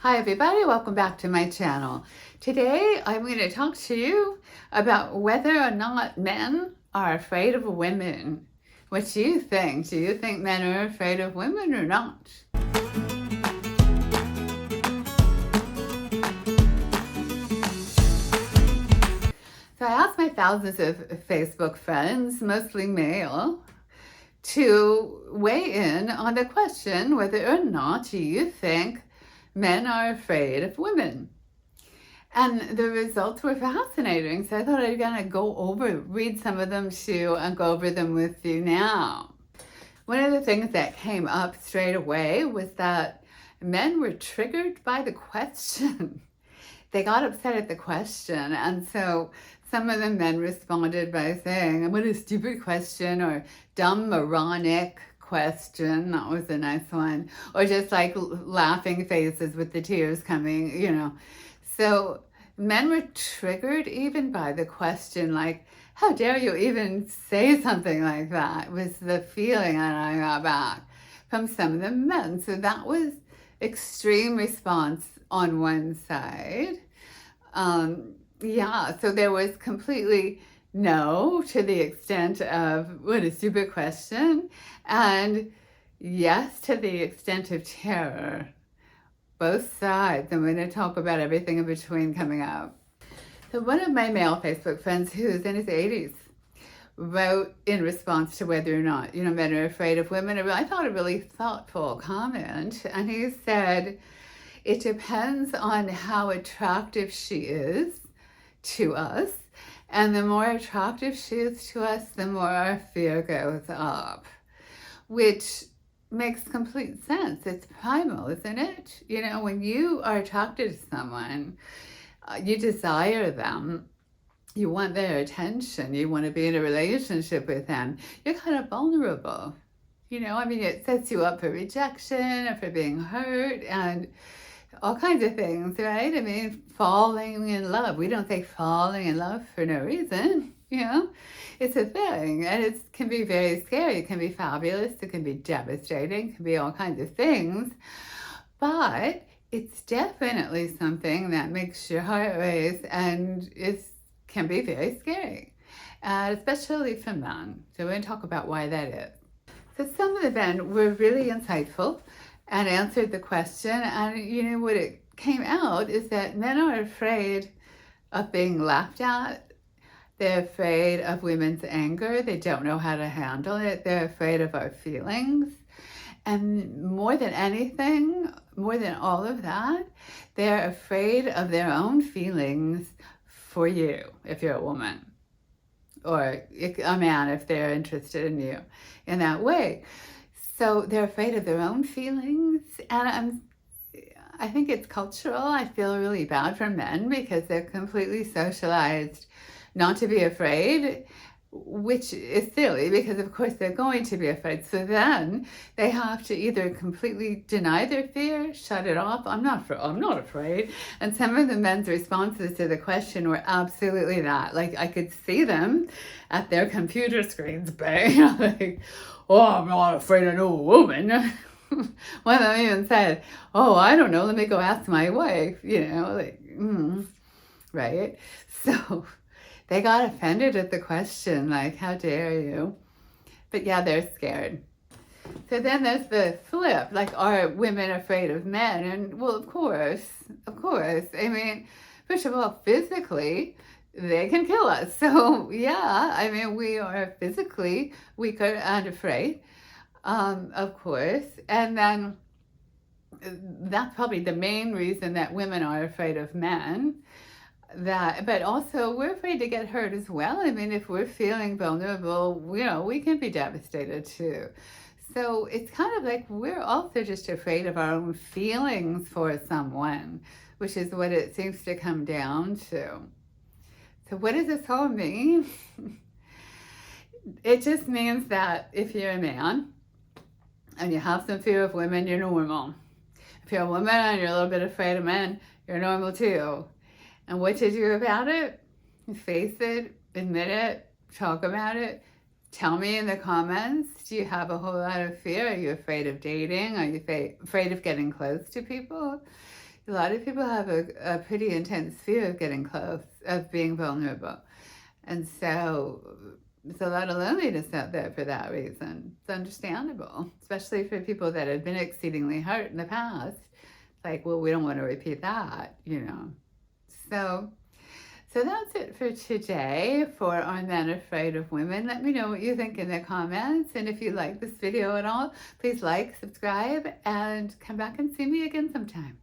Hi everybody, welcome back to my channel. Today I'm going to talk to you about whether or not men are afraid of women. What do you think? Do you think men are afraid of women or not? So I asked my thousands of Facebook friends, mostly male, to weigh in on the question whether or not do you think men are afraid of women. And the results were fascinating, so I thought I'd kind of read some of them to you and go over them with you now. One of the things that came up straight away was that men were triggered by the question. They got upset at the question, and so some of the men responded by saying, what a stupid question, or dumb, moronic question. That was a nice one. Or just like laughing faces with the tears coming. So men were triggered even by the question, like, how dare you even say something like that, was the feeling that I got back from some of the men. So that was extreme response on one side. So there was completely no to the extent of what a stupid question, and yes to the extent of terror. Both sides. I'm going to talk about everything in between coming up. So one of my male Facebook friends who's in his 80s wrote in response to whether or not, men are afraid of women. I thought a really thoughtful comment. And he said, it depends on how attractive she is to us. And the more attractive she is to us, the more our fear goes up. Which makes complete sense. It's primal, isn't it? When you are attracted to someone, you desire them, you want their attention, you want to be in a relationship with them, you're kind of vulnerable. It sets you up for rejection or for being hurt and all kinds of things, right? Falling in love. We don't say falling in love for no reason, It's a thing, and it can be very scary. It can be fabulous. It can be devastating. It can be all kinds of things. But it's definitely something that makes your heart race, and it can be very scary, especially for men. So we're going to talk about why that is. So some of the men were really insightful and answered the question, and what it came out is that men are afraid of being laughed at. They're afraid of women's anger. They don't know how to handle it. They're afraid of our feelings. And more than anything, more than all of that, they're afraid of their own feelings for you, if you're a woman, or a man if they're interested in you in that way. So they're afraid of their own feelings, and I think it's cultural. I feel really bad for men because they're completely socialized not to be afraid, which is silly because of course they're going to be afraid. So then they have to either completely deny their fear, shut it off. I'm not afraid. And some of the men's responses to the question were absolutely that. Like, I could see them at their computer screens bang, like, oh, I'm not afraid of no woman. One of them even said, oh, I don't know, let me go ask my wife, right? So they got offended at the question, like, how dare you? But yeah, they're scared. So then there's the flip, like, are women afraid of men? And well, of course. First of all, physically, they can kill us. So yeah, we are physically weaker and afraid, of course. And then that's probably the main reason that women are afraid of men. But also we're afraid to get hurt as well. If we're feeling vulnerable, we can be devastated too. So it's kind of like we're also just afraid of our own feelings for someone, which is what it seems to come down to. So what does this all mean? It just means that if you're a man and you have some fear of women, you're normal. If you're a woman and you're a little bit afraid of men, you're normal too. And what to do about it? Face it, admit it, talk about it. Tell me in the comments, do you have a whole lot of fear? Are you afraid of dating? Are you afraid of getting close to people? A lot of people have a pretty intense fear of getting close, of being vulnerable. And so there's a lot of loneliness out there for that reason. It's understandable, especially for people that have been exceedingly hurt in the past. It's like, well, we don't want to repeat that, you know. So, so that's it for today for Are Men Afraid of Women? Let me know what you think in the comments. And if you like this video at all, please like, subscribe, and come back and see me again sometime.